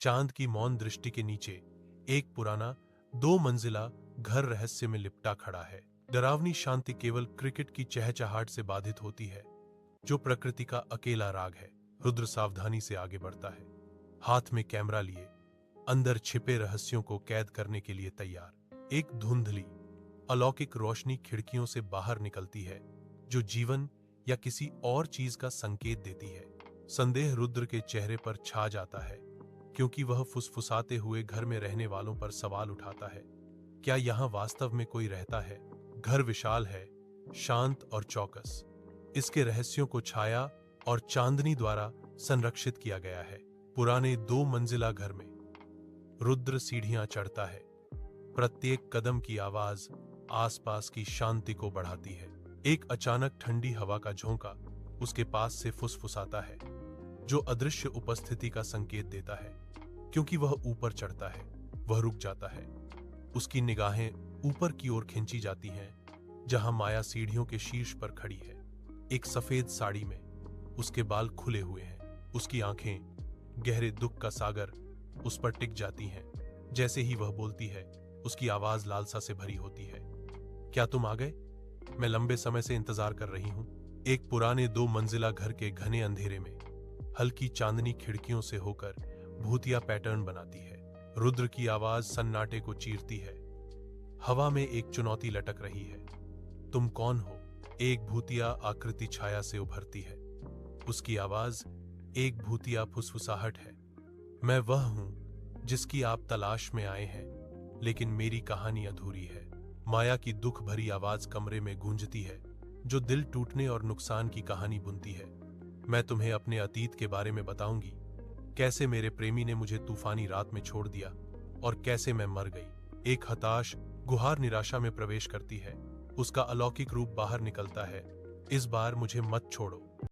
चांद की मौन दृष्टि के नीचे एक पुराना 2 मंजिला घर रहस्य में लिपटा खड़ा है। डरावनी शांति केवल क्रिकेट की चहचहाट से बाधित होती है, जो प्रकृति का अकेला राग है। रुद्र सावधानी से आगे बढ़ता है, हाथ में कैमरा लिए, अंदर छिपे रहस्यों को कैद करने के लिए तैयार। एक धुंधली अलौकिक रोशनी खिड़कियों से बाहर निकलती है, जो जीवन या किसी और चीज का संकेत देती है। संदेह रुद्र के चेहरे पर छा जाता है, क्योंकि वह फुसफुसाते हुए घर में रहने वालों पर सवाल उठाता है। क्या यहां वास्तव में कोई रहता है? घर विशाल है, शांत और चौकस। इसके रहस्यों को छाया और चांदनी द्वारा संरक्षित किया गया है। पुराने 2 मंजिला घर में रुद्र सीढ़ियां चढ़ता है। प्रत्येक कदम की आवाज आसपास की शांति को बढ़ाती है। एक अचानक ठंडी हवा का झोंका उसके पास से फुसफुसाता है, जो अदृश्य उपस्थिति का संकेत देता है। क्योंकि वह ऊपर चढ़ता है, वह रुक जाता है। उसकी निगाहें ऊपर की ओर खींची जाती हैं, जहां माया सीढ़ियों के शीर्ष पर खड़ी है, एक सफेद साड़ी में। उसके बाल खुले हुए हैं, उसकी आंखें, गहरे दुख का सागर उस पर टिक जाती हैं। जैसे ही वह बोलती है, उसकी आवाज लालसा से भरी होती है। क्या तुम आ गए? मैं लंबे समय से इंतजार कर रही हूं। एक पुराने 2 मंजिला घर के घने अंधेरे में हल्की चांदनी खिड़कियों से होकर भूतिया पैटर्न बनाती है। रुद्र की आवाज सन्नाटे को चीरती है। हवा में एक चुनौती लटक रही है। तुम कौन हो? एक भूतिया आकृति छाया से उभरती है। उसकी आवाज एक भूतिया फुसफुसाहट है। मैं वह हूं जिसकी आप तलाश में आए हैं, लेकिन मेरी कहानी अधूरी है। माया की दुख भरी आवाज कमरे में गूंजती है, जो दिल टूटने और नुकसान की कहानी बुनती है। मैं तुम्हें अपने अतीत के बारे में बताऊंगी, कैसे मेरे प्रेमी ने मुझे तूफानी रात में छोड़ दिया और कैसे मैं मर गई। एक हताश गुहार निराशा में प्रवेश करती है। उसका अलौकिक रूप बाहर निकलता है। इस बार मुझे मत छोड़ो।